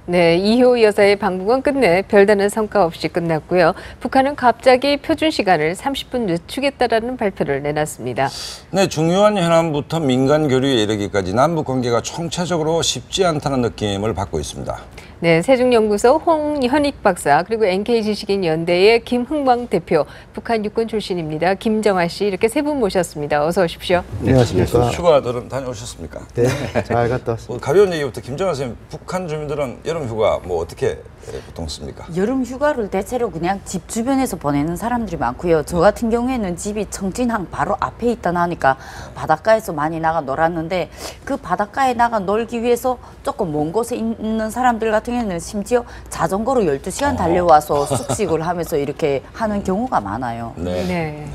네, 이효 여사의 방북은 끝내 별다른 성과 없이 끝났고요. 북한은 갑자기 표준 시간을 30분 늦추겠다라는 발표를 내놨습니다. 네, 중요한 현안부터 민간 교류에 이르기까지 남북 관계가 총체적으로 쉽지 않다는 느낌을 받고 있습니다. 네, 세종연구소 홍현익 박사 그리고 NK지식인 연대의 김흥광 대표, 북한 육군 출신입니다. 김정아 씨 이렇게 세 분 모셨습니다. 어서 오십시오. 네, 안녕하십니까. 휴가들은 다녀오셨습니까? 네, 잘 갔다 왔습니다. 가벼운 얘기부터 김정아 선생님, 북한 주민들은 여름 휴가 뭐 어떻게 보통 씁니까? 여름 휴가를 대체로 그냥 집 주변에서 보내는 사람들이 많고요. 저 같은 경우에는 집이 청진항 바로 앞에 있다 나니까 바닷가에서 많이 나가 놀았는데, 그 바닷가에 나가 놀기 위해서 조금 먼 곳에 있는 사람들 같은 경우에는 심지어 자전거로 12시간 달려와서 숙식을 하면서 이렇게 하는 경우가 많아요. 네.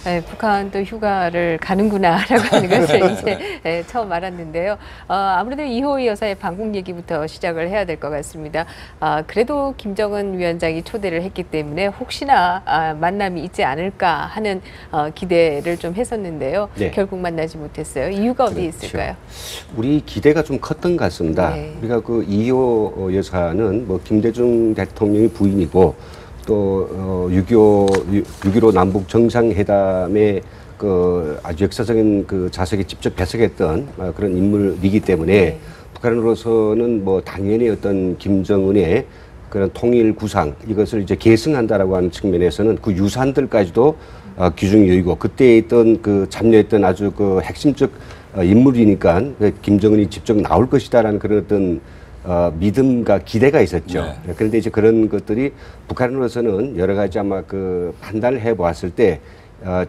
네, 북한도 휴가를 가는구나라고 하는 것을 이제 처음 알았는데요. 아무래도 이호 여사의 방북 얘기부터 시작을 해야 될 것 같습니다. 그래도 김정은 위원장이 초대를 했기 때문에 혹시나 만남이 있지 않을까 하는 기대를 좀 했었는데요. 네. 결국 만나지 못했어요. 이유가 어디에 그렇죠. 있을까요? 우리 기대가 좀 컸던 것 같습니다. 네. 우리가 그 이호 여사는 뭐 김대중 대통령의 부인이고 또 6.15 남북 정상회담에 그 아주 역사적인 그 좌석에 직접 배석했던 그런 인물이기 때문에 네. 북한으로서는 뭐 당연히 어떤 김정은의 그런 통일 구상 이것을 이제 계승한다라고 하는 측면에서는 그 유산들까지도 귀중히 여기고 그때 있던 그 참여했던 아주 그 핵심적 인물이니까 김정은이 직접 나올 것이다라는 그런 어떤 믿음과 기대가 있었죠. 네. 그런데 이제 그런 것들이 북한으로서는 여러 가지 아마 그 판단을 해보았을 때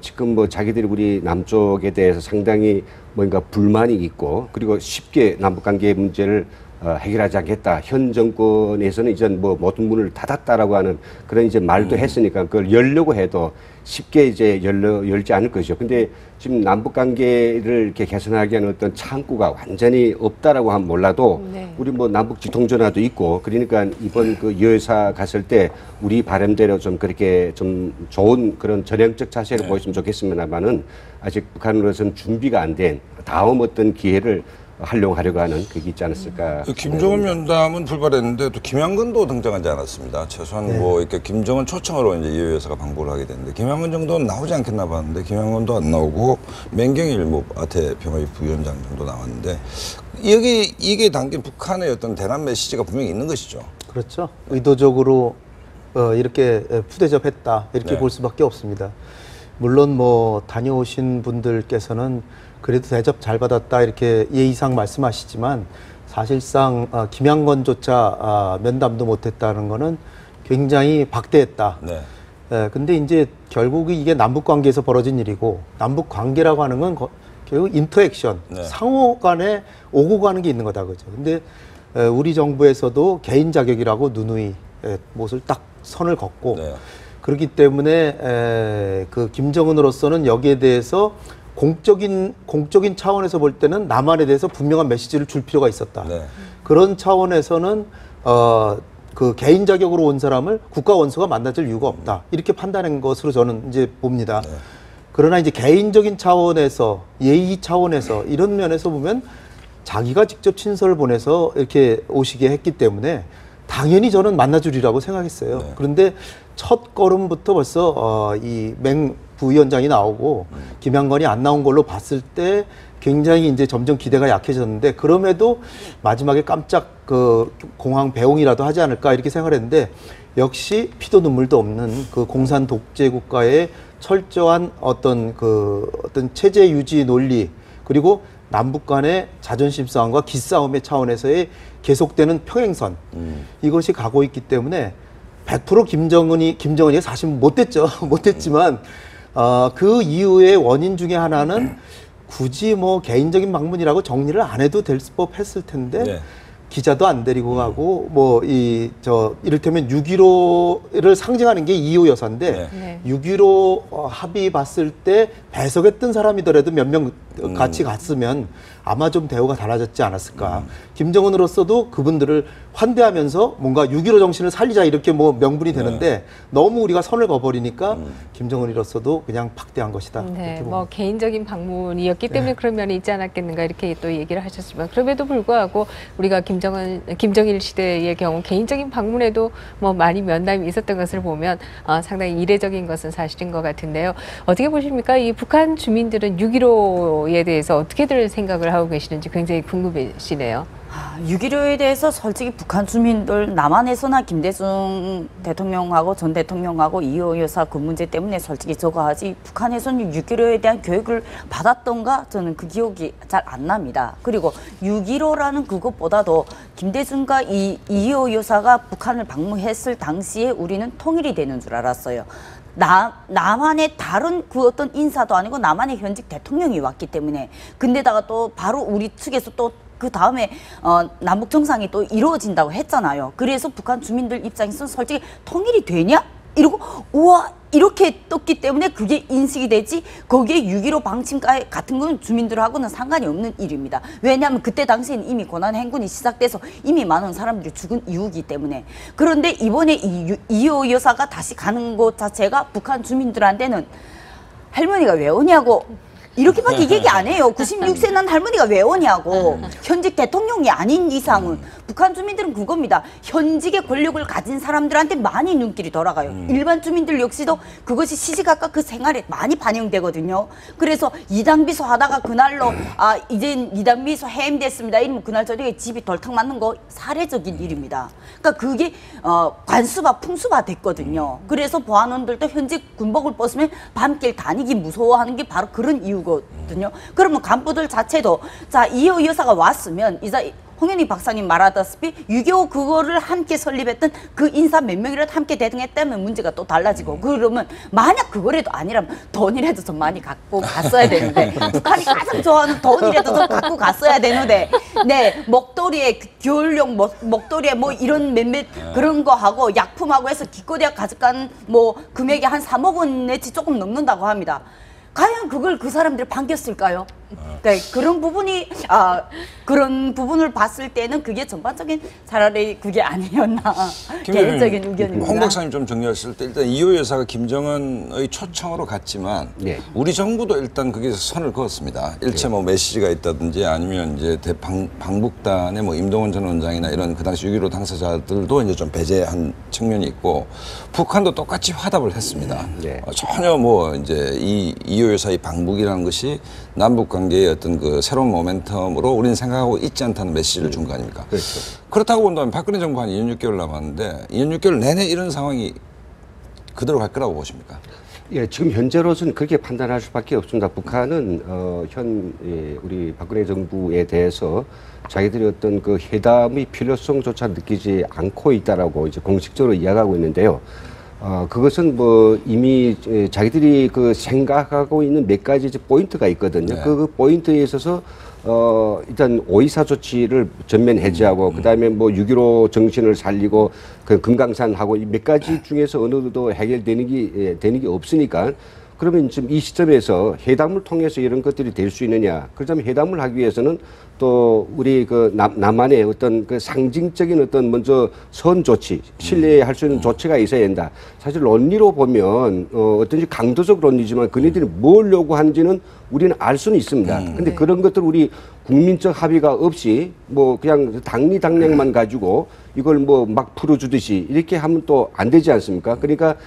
지금 뭐 자기들이 우리 남쪽에 대해서 상당히 뭔가 불만이 있고 그리고 쉽게 남북관계 문제를 해결하지 않겠다. 현 정권에서는 이제 뭐 모든 문을 닫았다라고 하는 그런 이제 말도 했으니까 그걸 열려고 해도 쉽게 이제 열지 않을 것이죠. 근데 지금 남북 관계를 이렇게 개선하기 위한 어떤 창구가 완전히 없다라고 하면 몰라도 네. 우리 뭐 남북 지통전화도 있고 그러니까 이번 그 여사 갔을 때 우리 바람대로 좀 그렇게 좀 좋은 그런 전향적 자세를 보였으면 좋겠습니다만은 아직 북한으로서는 준비가 안 된 다음 어떤 기회를 활용하려고 하는 그게 있지 않았을까. 김정은 면담은 불발했는데 또 김양근도 등장하지 않았습니다. 최소한 뭐 이렇게 김정은 초청으로 이제 이호 여사가 방북을 하게 됐는데 김양근 정도는 나오지 않겠나 봤는데 김양근도 안 나오고 맹경일 뭐 아태 병합 부위원장 정도 나왔는데 이게 담긴 북한의 어떤 대남 메시지가 분명히 있는 것이죠. 그렇죠. 의도적으로 이렇게 푸대접했다 이렇게 네. 볼 수밖에 없습니다. 물론 뭐 다녀오신 분들께서는 그래도 대접 잘 받았다 이렇게 예의상 말씀하시지만 사실상 김양건조차 면담도 못했다는 거는 굉장히 박대했다. 네. 근데 이제 결국 이게 남북 관계에서 벌어진 일이고 남북 관계라고 하는 건 결국 인터액션, 네. 상호 간에 오고 가는 게 있는 거다 그죠. 근데 우리 정부에서도 개인 자격이라고 누누이 못을 딱 선을 걷고 네. 그렇기 때문에 그 김정은으로서는 여기에 대해서 공적인 차원에서 볼 때는 남한에 대해서 분명한 메시지를 줄 필요가 있었다. 네. 그런 차원에서는 그 개인 자격으로 온 사람을 국가 원수가 만나줄 이유가 없다. 이렇게 판단한 것으로 저는 이제 봅니다. 네. 그러나 이제 개인적인 차원에서 예의 차원에서 이런 면에서 보면 자기가 직접 친서를 보내서 이렇게 오시게 했기 때문에 당연히 저는 만나주리라고 생각했어요. 네. 그런데 첫 걸음부터 벌써 이 맹 부위원장이 나오고 김양건이 안 나온 걸로 봤을 때 굉장히 이제 점점 기대가 약해졌는데 그럼에도 마지막에 깜짝 그 공항 배웅이라도 하지 않을까 이렇게 생각을 했는데 역시 피도 눈물도 없는 그 공산 독재 국가의 철저한 어떤 체제 유지 논리 그리고 남북 간의 자존심 싸움과 기싸움의 차원에서의 계속되는 평행선 이것이 가고 있기 때문에 100% 김정은이 사실 못됐죠. 못됐지만 그 이후의 원인 중에 하나는 굳이 뭐 개인적인 방문이라고 정리를 안 해도 될 법했을 텐데 네. 기자도 안 데리고 가고 뭐 이를테면 6.15를 상징하는 게 이호 여사인데 네. 6.15 합의 봤을 때 배석했던 사람이더라도 몇 명 같이 갔으면 아마 좀 대우가 달라졌지 않았을까. 김정은으로서도 그분들을 환대하면서 뭔가 6.15 정신을 살리자 이렇게 뭐 명분이 되는데 너무 우리가 선을 그어버리니까 김정은으로서도 그냥 박대한 것이다. 네, 이렇게 뭐 개인적인 방문이었기 때문에 그런 면이 있지 않았겠는가 이렇게 또 얘기를 하셨지만 그럼에도 불구하고 우리가 김정일 시대의 경우 개인적인 방문에도 뭐 많이 면담이 있었던 것을 보면 상당히 이례적인 것은 사실인 것 같은데요. 어떻게 보십니까? 이 북한 주민들은 6.15에 대해서 어떻게들 생각을 하고 계시는지 굉장히 궁금해지네요. 6.15에 대해서 솔직히 북한 주민들 남한에서나 김대중 대통령하고 전 대통령하고 이호 여사 그 문제 때문에 솔직히 저거 하지 북한에서는 6.15에 대한 교육을 받았던가 저는 그 기억이 잘 안 납니다. 그리고 6.15라는 그것보다도 김대중과 이호 여사가 북한을 방문했을 당시에 우리는 통일이 되는 줄 알았어요. 남한의 다른 그 어떤 인사도 아니고 남한의 현직 대통령이 왔기 때문에 근데다가 또 바로 우리 측에서 또 그 다음에 남북 정상이 또 이루어진다고 했잖아요. 그래서 북한 주민들 입장에서는 솔직히 통일이 되냐? 이러고 우와 이렇게 떴기 때문에 그게 인식이 되지 거기에 6.15 방침 같은 건 주민들하고는 상관이 없는 일입니다. 왜냐하면 그때 당시에는 이미 고난 행군이 시작돼서 이미 많은 사람들이 죽은 이유이기 때문에. 그런데 이번에 이호 여사가 다시 가는 것 자체가 북한 주민들한테는 할머니가 왜 오냐고 이렇게밖에 얘기 안 해요. 96세 난 할머니가 왜 오냐고. 현직 대통령이 아닌 이상은 북한 주민들은 그겁니다. 현직의 권력을 가진 사람들한테 많이 눈길이 돌아가요. 일반 주민들 역시도 그것이 시시각각 그 생활에 많이 반영되거든요. 그래서 이당비서 하다가 그날로 이젠 이당비서 해임됐습니다. 이러면 그날 저녁에 집이 덜탕 맞는 거 사례적인 일입니다. 그러니까 그게 관수바 풍수바 됐거든요. 그래서 보안원들도 현직 군복을 벗으면 밤길 다니기 무서워하는 게 바로 그런 이유 거든요. 그러면 간부들 자체도 자 이호 여사가 왔으면 이제 홍현희 박사님 말하다시피 6.25 그거를 함께 설립했던 그 인사 몇 명이라도 함께 대등했다면 문제가 또 달라지고 그러면 만약 그거라도 아니라면 돈이라도 좀 많이 갖고 갔어야 되는데 북한이 가장 좋아하는 돈이라도 좀 갖고 갔어야 되는데 네 먹도리에 겨울용 먹도리에 뭐 이런 몇몇 그런 거 하고 약품하고 해서 기껏해야 가져간 뭐 금액이 한 3억 원 내지 조금 넘는다고 합니다. 과연 그걸 그 사람들이 반겼을까요? 네, 그런 부분이 그런 부분을 봤을 때는 그게 전반적인 차라리 그게 아니었나 개인적인 의견입니다. 홍 박사님 좀 정리하실 때 일단 이호 여사가 김정은의 초청으로 갔지만 네. 우리 정부도 일단 거기서 선을 그었습니다. 일체 뭐 메시지가 있다든지 아니면 이제 방북단의 뭐 임동원 전 원장이나 이런 그 당시 6.15 당사자들도 이제 좀 배제한 측면이 있고 북한도 똑같이 화답을 했습니다. 네. 전혀 뭐 이제 이호 여사의 방북이라는 것이 남북 관계의 어떤 그 새로운 모멘텀으로 우리는 생각하고 있지 않다는 메시지를 준 거 아닙니까? 그렇죠. 그렇다고 본다면 박근혜 정부 한 2년 6개월 남았는데 2년 6개월 내내 이런 상황이 그대로 갈 거라고 보십니까? 예, 지금 현재로서는 그렇게 판단할 수밖에 없습니다. 북한은 우리 박근혜 정부에 대해서 자기들이 어떤 그 회담의 필요성조차 느끼지 않고 있다라고 이제 공식적으로 이야기하고 있는데요. 그것은 뭐 이미 자기들이 그 생각하고 있는 몇 가지 포인트가 있거든요. 네. 그 포인트에 있어서 일단 오이사 조치를 전면 해제하고 그다음에 뭐 6.15 정신을 살리고 그 금강산하고 이 몇 가지 중에서 어느도 해결되는 게 없으니까 그러면 지금 이 시점에서 회담을 통해서 이런 것들이 될 수 있느냐? 그렇다면 회담을 하기 위해서는 또 우리 그 남한의 어떤 그 상징적인 어떤 먼저 선 조치, 신뢰할 수 있는 조치가 있어야 된다. 사실 논리로 보면 어떤지 강도적 논리지만 그네들이 뭘 요구하는지는 우리는 알 수는 있습니다. 근데 그런 것들 우리 국민적 합의가 없이 뭐 그냥 당리당략만 가지고 이걸 뭐 막 풀어주듯이 이렇게 하면 또 안 되지 않습니까? 그러니까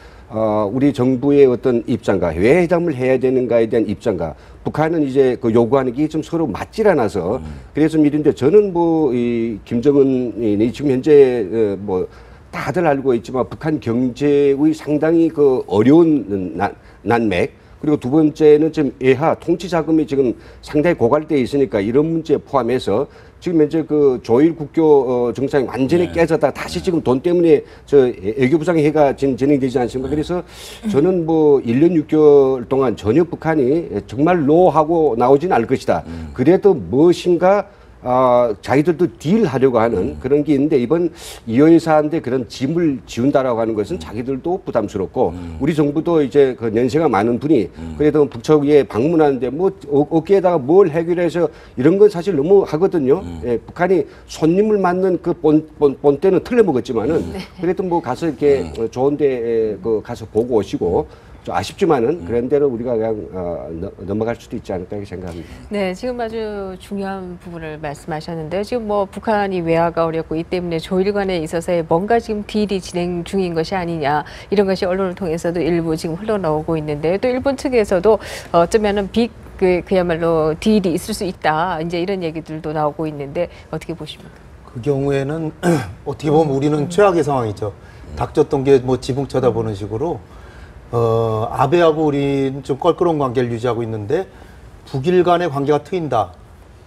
우리 정부의 어떤 입장과 왜 회담을 해야 되는가에 대한 입장과 북한은 이제 그 요구하는 게 좀 서로 맞질 않아서 그래서 이런데 저는 뭐 이 김정은이 지금 현재 뭐 다들 알고 있지만 북한 경제의 상당히 그 어려운 난맥 그리고 두 번째는 지금 예하 통치 자금이 지금 상당히 고갈돼 있으니까 이런 문제 포함해서 지금 현재 그 조일 국교 정상이 완전히 깨졌다 다시 지금 돈 때문에 저 애교부상 회가 진행되지 않습니까? 그래서 저는 뭐 1년 6개월 동안 전혀 북한이 정말 노하고 나오진 않을 것이다. 그래도 무엇인가 자기들도 딜하려고 하는 그런 게 있는데 이번 이호 여사한테 그런 짐을 지운다라고 하는 것은 자기들도 부담스럽고 우리 정부도 이제 그 연세가 많은 분이 그래도 북측에 방문하는데 뭐 어깨에다가 뭘 해결해서 이런 건 사실 너무 하거든요. 예, 북한이 손님을 맞는 그 본때는 틀려먹었지만은 그래도 뭐 가서 이렇게 좋은데 그 가서 보고 오시고 좀 아쉽지만은 그런 대로 우리가 그냥 넘어갈 수도 있지 않을까 이렇게 생각합니다. 네, 지금 아주 중요한 부분을 말씀하셨는데요. 지금 뭐 북한이 외화가 어렵고 이 때문에 조일관에 있어서의 뭔가 지금 딜이 진행 중인 것이 아니냐 이런 것이 언론을 통해서도 일부 지금 흘러나오고 있는데요. 또 일본 측에서도 어쩌면은 그야말로 딜이 있을 수 있다 이제 이런 얘기들도 나오고 있는데 어떻게 보십니까? 그 경우에는 어떻게 보면 우리는 최악의 상황이죠. 닥쳤던 게 뭐 지붕 쳐다보는 식으로 아베하고 우리는 좀 껄끄러운 관계를 유지하고 있는데 북일 간의 관계가 트인다.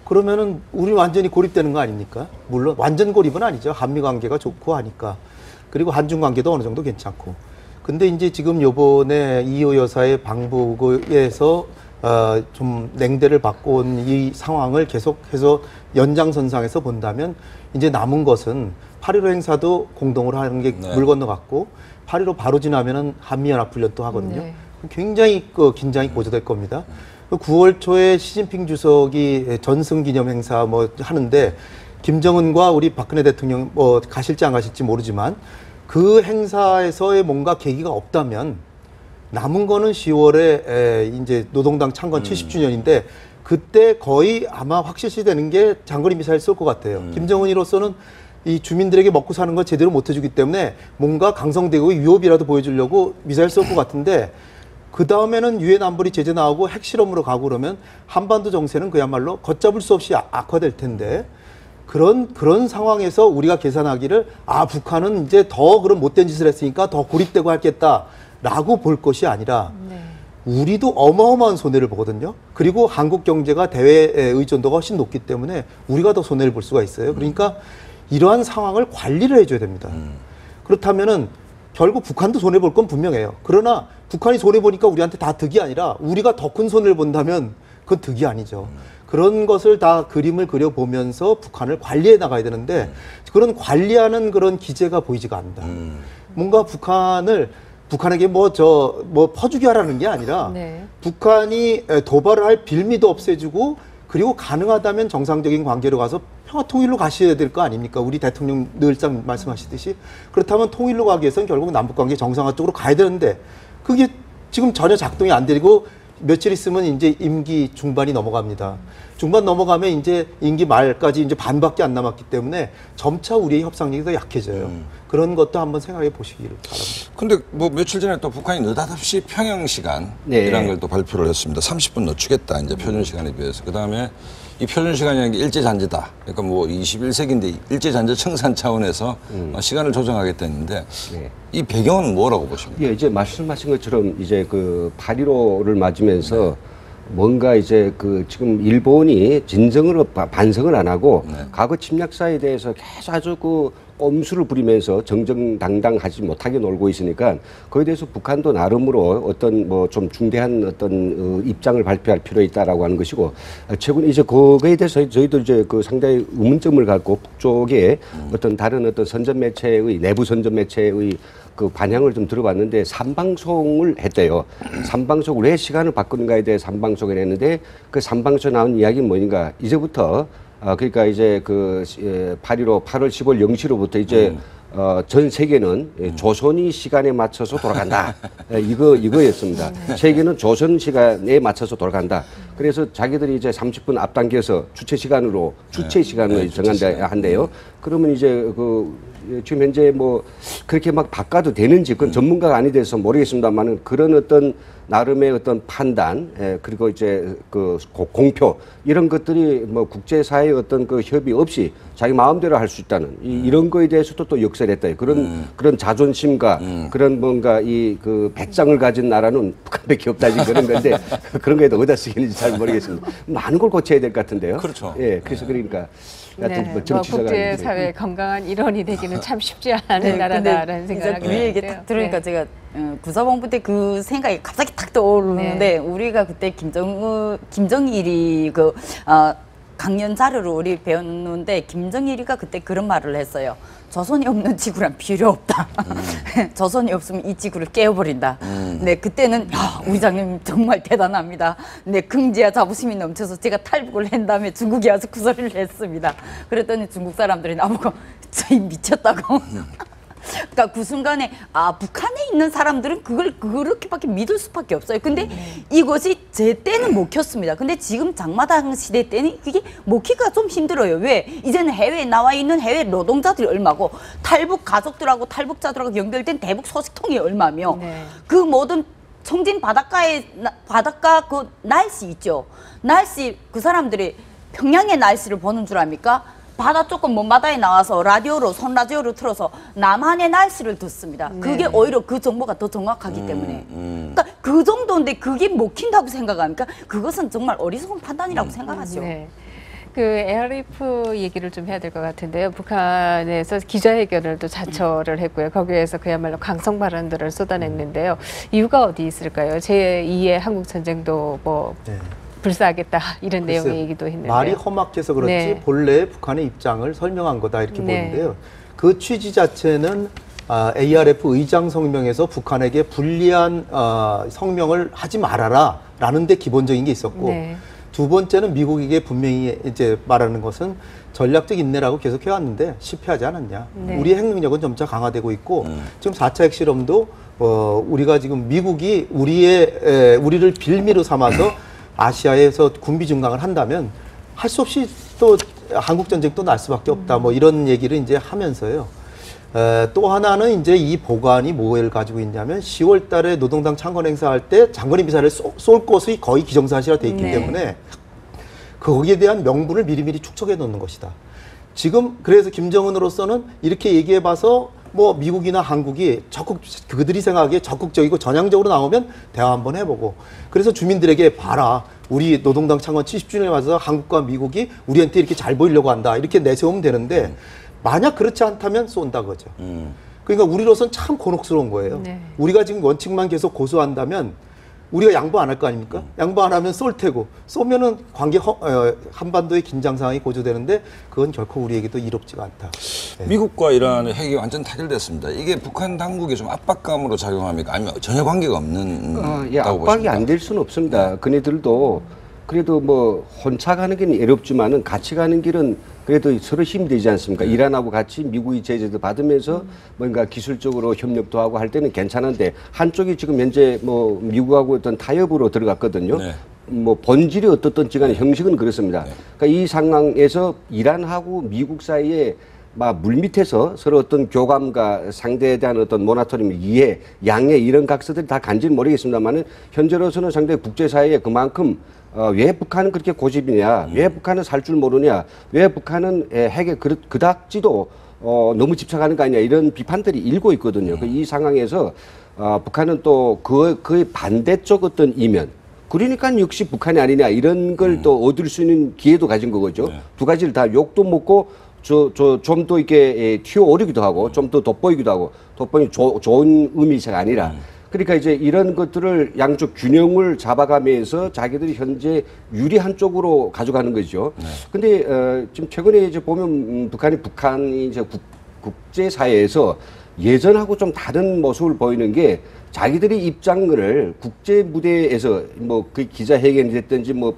그러면은 우리 완전히 고립되는 거 아닙니까? 물론 완전 고립은 아니죠. 한미 관계가 좋고 하니까. 그리고 한중 관계도 어느 정도 괜찮고. 근데 이제 지금 요번에 이호 여사의 방북에서 좀 냉대를 받고 온 이 상황을 계속해서 연장선상에서 본다면 이제 남은 것은 8.15 행사도 공동으로 하는 게 물 건너갔고 8.15 바로 지나면은 한미연합훈련도 하거든요. 네. 굉장히 긴장이 고조될 겁니다. 9월 초에 시진핑 주석이 전승 기념 행사 뭐 하는데 김정은과 우리 박근혜 대통령 뭐 가실지 안 가실지 모르지만 그 행사에서의 뭔가 계기가 없다면 남은 거는 10월에 이제 노동당 창건 70주년인데 그때 거의 아마 확실시 되는 게 장거리 미사일 쏠 것 같아요. 김정은이로서는 이 주민들에게 먹고 사는 걸 제대로 못 해주기 때문에 뭔가 강성대국의 위협이라도 보여주려고 미사일 쏠 것 같은데 그 다음에는 유엔 안보리 제재 나오고 핵실험으로 가고 그러면 한반도 정세는 그야말로 걷잡을 수 없이 악화될 텐데 그런 상황에서 우리가 계산하기를 북한은 이제 더 그런 못된 짓을 했으니까 더 고립되고 하겠다라고 볼 것이 아니라 우리도 어마어마한 손해를 보거든요. 그리고 한국 경제가 대외 의존도가 훨씬 높기 때문에 우리가 더 손해를 볼 수가 있어요. 그러니까 이러한 상황을 관리를 해줘야 됩니다. 그렇다면은 결국 북한도 손해 볼 건 분명해요. 그러나 북한이 손해 보니까 우리한테 다 득이 아니라 우리가 더 큰 손해를 본다면 그건 득이 아니죠. 그런 것을 다 그림을 그려보면서 북한을 관리해 나가야 되는데 그런 관리하는 그런 기제가 보이지가 않는다. 뭔가 북한에게 뭐 퍼주기 하라는 게 아니라 북한이 도발을 할 빌미도 없애주고 그리고 가능하다면 정상적인 관계로 가서 평화 통일로 가셔야 될 거 아닙니까? 우리 대통령 늘상 말씀하시듯이. 그렇다면 통일로 가기 위해서는 결국 남북관계 정상화 쪽으로 가야 되는데 그게 지금 전혀 작동이 안 되고 며칠 있으면 이제 임기 중반이 넘어갑니다. 중반 넘어가면 이제 임기 말까지 이제 반밖에 안 남았기 때문에 점차 우리의 협상력이 더 약해져요. 그런 것도 한번 생각해 보시기를 바랍니다. 근데 뭐 며칠 전에 또 북한이 느닷없이 평영 시간이라는 걸 또 발표를 했습니다. 30분 늦추겠다, 이제 표준 시간에 비해서. 그 다음에 이 표준 시간이라는 게 일제잔재다. 그러니까 뭐 21세기인데 일제잔재 청산 차원에서 시간을 조정하겠다 했는데 이 배경은 뭐라고 보십니까? 예, 이제 말씀하신 것처럼 이제 그 8.15를 맞으면서 뭔가 이제 그 지금 일본이 진정으로 반성을 안 하고 과거 침략사에 대해서 계속 아주 그 꼼수를 부리면서 정정당당하지 못하게 놀고 있으니까 거기에 대해서 북한도 나름으로 어떤 뭐 좀 중대한 어떤 입장을 발표할 필요 있다라고 하는 것이고 최근 이제 그거에 대해서 저희도 이제 그 상당히 의문점을 갖고 북쪽에 어떤 다른 어떤 선전 매체의 내부 선전 매체의 그 반향을 좀 들어봤는데 삼방송을 했대요. 삼방송 왜 시간을 바꾸는가에 대해 삼방송을 했는데 그 삼방송 나온 이야기는 뭐인가 이제부터 그러니까 이제 그 8.15 8월 10월 0시로부터 이제 전 세계는 조선이 시간에 맞춰서 돌아간다. 이거였습니다. 세계는 조선 시간에 맞춰서 돌아간다. 그래서 자기들이 이제 30분 앞당겨서 주체 시간으로 정한다 한대요. 그러면 이제 지금 현재 뭐 그렇게 막 바꿔도 되는지 그건 전문가가 아니 돼서 모르겠습니다만은 그런 어떤 나름의 어떤 판단 그리고 이제 그 공표 이런 것들이 뭐 국제사회의 어떤 그 협의 없이 자기 마음대로 할 수 있다는 이런 거에 대해서도 또 역설했다. 그런 자존심과 그런 뭔가 그 배짱을 가진 나라는 북한밖에 없다 그런 건데 그런 거에도 어디다 쓰기는지 잘 모르겠습니다. 많은 걸 고쳐야 될 것 같은데요. 그렇죠. 예, 그래서 그러니까. 뭐 국제사회 건강한 일원이 되기는 참 쉽지 않은 나라다라는 생각을 하게 그 얘기 딱 들으니까 제가 구사본부 때 그 생각이 갑자기 탁 떠오르는데 우리가 그때 김정일이 강연 자료로 우리 배웠는데 김정일이가 그때 그런 말을 했어요. 조선이 없는 지구란 필요 없다. 조선이 없으면 이 지구를 깨워버린다. 네, 그때는 야, 우리 장님 정말 대단합니다. 네, 긍지와 자부심이 넘쳐서 제가 탈북을 한 다음에 중국에 와서 그 소리를 했습니다. 그랬더니 중국 사람들이 나보고 저희 미쳤다고. 그러니까 그 순간에 북한에 있는 사람들은 그걸 그렇게밖에 믿을 수밖에 없어요. 근데 이것이 제 때는 먹혔습니다. 근데 지금 장마당 시대 때는 그게 먹기가 좀 힘들어요. 왜? 이제는 해외에 나와 있는 해외 노동자들이 얼마고 탈북 가족들하고 탈북자들하고 연결된 대북 소식통이 얼마며 네. 그 모든 청진 바닷가 그 날씨 있죠. 날씨 그 사람들이 평양의 날씨를 보는 줄 압니까? 바다 조금 먼 바다에 나와서 라디오로 손라디오를 틀어서 남한의 날씨를 듣습니다. 네. 그게 오히려 그 정보가 더 정확하기 때문에. 그러니까 그 정도인데 그게 먹힌다고 생각합니까? 그것은 정말 어리석은 판단이라고 생각하죠. 네. 그 ARF 얘기를 좀 해야 될 것 같은데요. 북한에서 기자회견을 또 자처를 했고요. 거기에서 그야말로 강성 발언들을 쏟아냈는데요. 이유가 어디 있을까요? 제2의 한국 전쟁도 뭐 네. 불사하겠다 이런 글쎄요. 내용의 얘기도 했는데요. 말이 험악해서 그렇지 네. 본래 북한의 입장을 설명한 거다 이렇게 네. 보는데요. 그 취지 자체는 ARF 의장 성명에서 북한에게 불리한 성명을 하지 말아라 라는 데 기본적인 게 있었고 네. 두 번째는 미국에게 분명히 이제 말하는 것은 전략적 인내라고 계속 해왔는데 실패하지 않았냐. 네. 우리의 핵 능력은 점차 강화되고 있고 지금 4차 핵실험도 우리가 지금 미국이 우리를 빌미로 삼아서 아시아에서 군비 증강을 한다면 할 수 없이 또 한국 전쟁도 날 수밖에 없다. 뭐 이런 얘기를 이제 하면서요. 또 하나는 이제 이 보관이 뭐를 가지고 있냐면 10월 달에 노동당 창건 행사할 때 장거리 미사일을 쏠 것이 거의 기정사실화 돼 있기 네. 때문에 거기에 대한 명분을 미리미리 축적해 놓는 것이다. 지금 그래서 김정은으로서는 이렇게 얘기해 봐서 뭐 미국이나 한국이 그들이 생각하기에 적극적이고 전향적으로 나오면 대화 한번 해보고 그래서 주민들에게 봐라. 우리 노동당 창건 70주년에 와서 한국과 미국이 우리한테 이렇게 잘 보이려고 한다. 이렇게 내세우면 되는데 만약 그렇지 않다면 쏜다 그거죠. 그러니까 우리로서는 참 곤혹스러운 거예요. 네. 우리가 지금 원칙만 계속 고수한다면 우리가 양보 안 할 거 아닙니까? 양보 안 하면 쏠 테고 쏘면은 한반도의 긴장 상황이 고조되는데 그건 결코 우리에게도 이롭지가 않다. 네. 미국과 이란의 핵이 완전 타결됐습니다. 이게 북한 당국이 좀 압박감으로 작용합니까? 아니면 전혀 관계가 없는 예, 다고 압박이 보십니까? 안 될 수는 없습니다. 그네들도 그래도 뭐 혼자 가는 길은 외롭지만은 같이 가는 길은 그래도 서로 힘이 되지 않습니까? 이란하고 같이 미국이 제재도 받으면서 뭔가 기술적으로 협력도 하고 할 때는 괜찮은데 한쪽이 지금 현재 뭐 미국하고 어떤 타협으로 들어갔거든요. 네. 뭐 본질이 어떻든지 간에 형식은 그렇습니다. 그러니까 이 상황에서 이란하고 미국 사이에 막 물밑에서 서로 어떤 교감과 상대에 대한 어떤 모나토리움, 이해, 양해 이런 각서들이 다 간지는 모르겠습니다만은 현재로서는 상당히 국제사회에 그만큼 왜 북한은 그렇게 고집이냐, 왜 북한은 살 줄 모르냐, 왜 북한은 핵에 그닥지도 너무 집착하는 거 아니냐 이런 비판들이 일고 있거든요. 이 상황에서 북한은 또 그의 반대쪽 어떤 이면, 그러니까 역시 북한이 아니냐 이런 걸 또 얻을 수 있는 기회도 가진 거죠. 네. 두 가지를 다 욕도 먹고 좀 더 이렇게 튀어오르기도 하고 좀 더 돋보이기도 하고 돋보이 좋은 의미가 아니라 그러니까 이제 이런 것들을 양쪽 균형을 잡아가면서 자기들이 현재 유리한 쪽으로 가져가는 거죠. 근데 지금 최근에 이제 보면 북한이 이제 국제사회에서 예전하고 좀 다른 모습을 보이는 게 자기들의 입장을 국제 무대에서 뭐 그 기자회견이 됐든지 뭐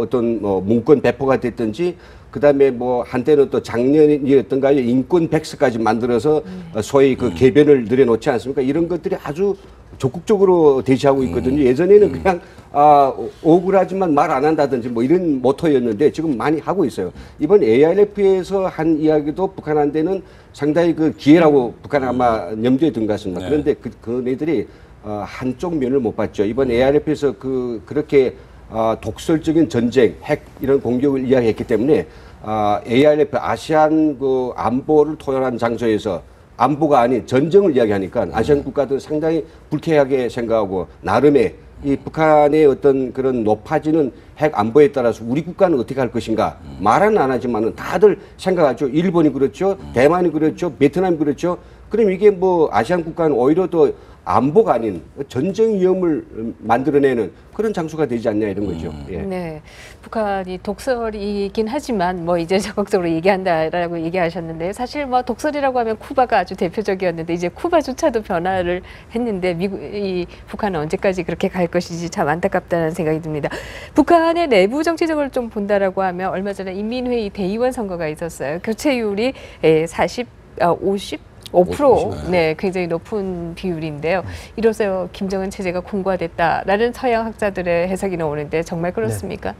어떤 문건 배포가 됐든지 그다음에 뭐 한때는 또 작년이었던가요 인권 백서까지 만들어서 소위 그 개변을 늘여놓지 않습니까? 이런 것들이 아주 적극적으로 대시하고 있거든요. 예전에는 그냥 억울하지만 말 안 한다든지 뭐 이런 모토였는데 지금 많이 하고 있어요. 이번 ARF에서 한 이야기도 북한한테는 상당히 그 기회라고 북한은 아마 염두에 둔 것 같습니다. 네. 그런데 그네들이 한쪽 면을 못 봤죠. 이번 ARF에서 그렇게 독설적인 전쟁, 핵 이런 공격을 이야기했기 때문에 ARF 아시안 그 안보를 토론한 장소에서 안보가 아닌 전쟁을 이야기하니까 아시안 국가들은 상당히 불쾌하게 생각하고 나름의 이 북한의 어떤 그런 높아지는 핵 안보에 따라서 우리 국가는 어떻게 할 것인가 말은 안 하지만은 다들 생각하죠. 일본이 그렇죠, 대만이 그렇죠, 베트남이 그렇죠. 그럼 이게 뭐 아시안 국가는 오히려 더 안보가 아닌 전쟁 위험을 만들어내는 그런 장소가 되지 않냐 이런 거죠. 예. 네, 북한이 독설이긴 하지만 뭐 이제 적극적으로 얘기한다라고 얘기하셨는데요. 사실 뭐 독설이라고 하면 쿠바가 아주 대표적이었는데 이제 쿠바조차도 변화를 했는데 이 북한은 언제까지 그렇게 갈 것인지 참 안타깝다는 생각이 듭니다. 북한의 내부 정치적을 좀 본다라고 하면 얼마 전에 인민회의 대의원 선거가 있었어요. 교체율이 55%, 네, 굉장히 높은 비율인데요. 이로써 김정은 체제가 공고화됐다라는 서양 학자들의 해석이 나오는데 정말 그렇습니까? 네.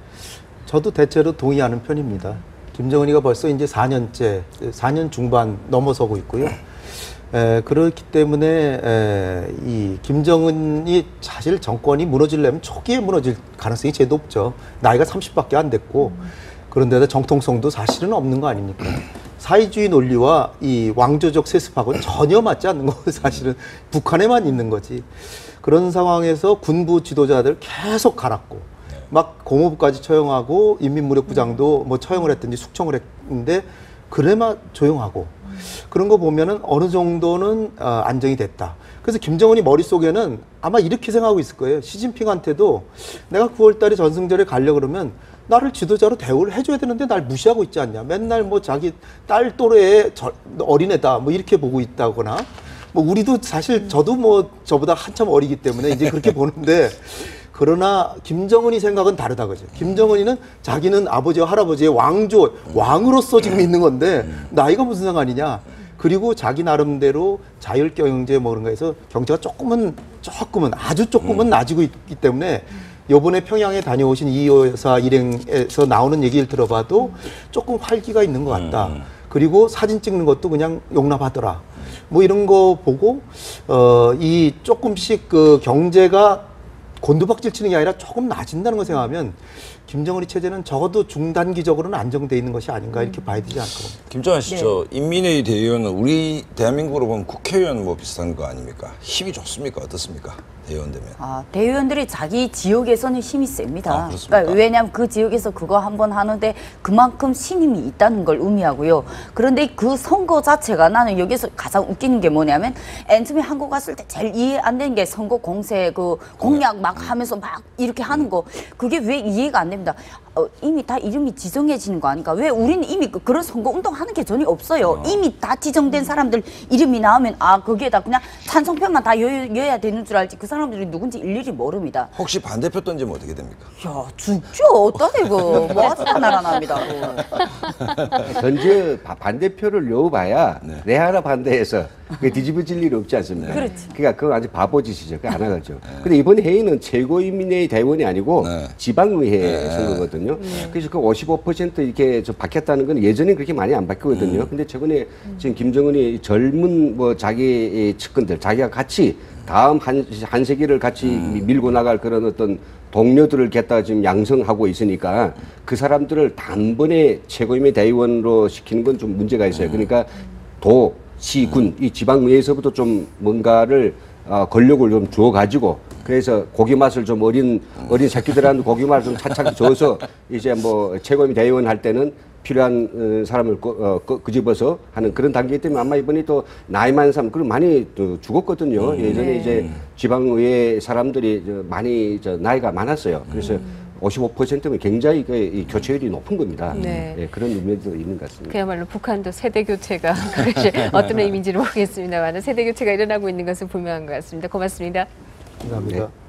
저도 대체로 동의하는 편입니다. 김정은이가 벌써 이제 4년째, 4년 중반 넘어서고 있고요. 그렇기 때문에 이 김정은이 사실 정권이 무너지려면 초기에 무너질 가능성이 제일 높죠. 나이가 30밖에 안 됐고 그런데다 정통성도 사실은 없는 거 아닙니까? 사회주의 논리와 이 왕조적 세습하고는 전혀 맞지 않는 거 사실은 북한에만 있는 거지. 그런 상황에서 군부 지도자들 계속 갈았고 막 공업까지 처형하고 인민무력부장도 뭐 처형을 했든지 숙청을 했는데 그래만 조용하고 그런 거 보면은 어느 정도는 안정이 됐다. 그래서 김정은이 머릿속에는 아마 이렇게 생각하고 있을 거예요. 시진핑한테도 내가 9월 달에 전승절에 가려고 그러면 나를 지도자로 대우를 해줘야 되는데 날 무시하고 있지 않냐. 맨날 뭐 자기 딸 또래의 어린애다 뭐 이렇게 보고 있다거나 뭐 우리도 사실 저도 뭐 저보다 한참 어리기 때문에 이제 그렇게 보는데 그러나 김정은이 생각은 다르다 그죠. 김정은이는 자기는 아버지와 할아버지의 왕으로서 지금 있는 건데 나이가 무슨 상관이냐. 그리고 자기 나름대로 자율경제 뭐 그런 거에서 경제가 조금은 아주 조금은 나아지고 있기 때문에 요번에 평양에 다녀오신 이호 여사 일행에서 나오는 얘기를 들어봐도 조금 활기가 있는 것 같다. 그리고 사진 찍는 것도 그냥 용납하더라. 뭐 이런 거 보고 이 조금씩 그 경제가 곤두박질 치는 게 아니라 조금 나아진다는 걸 생각하면 김정은이 체제는 적어도 중단기적으로는 안정돼 있는 것이 아닌가 이렇게 봐야 되지 않을까 봅니다. 김정은 씨, 저 인민회의 대의원은 우리 대한민국으로 보면 국회의원 뭐 비슷한 거 아닙니까? 힘이 좋습니까? 어떻습니까? 대의원 되면. 대의원들이 자기 지역에서는 힘이 셉니다. 그렇습니까? 그러니까 왜냐하면 그 지역에서 그거 한번 하는데 그만큼 신임이 있다는 걸 의미하고요. 그런데 그 선거 자체가 나는 여기서 가장 웃기는 게 뭐냐면 엔트미 한국 갔을 때 제일 이해 안 되는 게 선거 공세 그 공약 막 하면서 막 이렇게 하는 거 그게 왜 이해가 안 됩니다. 이미 다 이름이 지정해지는 거 아닌가? 왜 우리는 이미 그런 선거 운동하는 게 전혀 없어요. 이미 다 지정된 사람들 이름이 나오면 거기에다 그냥 찬성표만 다 여야 되는 줄 알지 그 사람들이 누군지 일일이 모릅니다. 혹시 반대표 던지면 어떻게 됩니까? 야 죽죠. 어떠네 그 뭐 아주 나라납니다. 던져 반대표를 넣어봐야 내 하나 반대해서 뒤집어질 일이 없지 않습니까? 그렇죠. 그러니까 그건 아주 바보짓이죠. 그게 안 하겠죠. 근데 이번 회의는 최고인민회의 대의원이 아니고 지방의회 선거거든요. 그래서 그 55% 이렇게 바뀌었다는 건 예전에 그렇게 많이 안 바뀌거든요. 근데 최근에 지금 김정은이 젊은 뭐 자기 측근들, 자기가 같이 다음 한 세기를 같이 밀고 나갈 그런 어떤 동료들을 갖다가 지금 양성하고 있으니까 그 사람들을 단번에 최고임의 대의원으로 시키는 건 좀 문제가 있어요. 그러니까 도, 시, 군, 이 지방의회에서부터 좀 뭔가를 권력을 좀 주어가지고 그래서 고기 맛을 좀 어린 새끼들한테 고기 맛을 좀 차차히 줘서 이제 뭐 최고임 대의원 할 때는 필요한 사람을 끄집어서 하는 그런 단계이기 때문에 아마 이번에 또 나이 많은 사람 그리고 많이 또 죽었거든요. 예전에 이제 지방의회 사람들이 많이 나이가 많았어요. 그래서 55%면 굉장히 이 교체율이 높은 겁니다. 네, 그런 의미도 있는 것 같습니다. 그야말로 북한도 세대 교체가 그것이 어떤 의미인지는 모르겠습니다만 세대 교체가 일어나고 있는 것은 분명한 것 같습니다. 고맙습니다. 감사합니다. 네.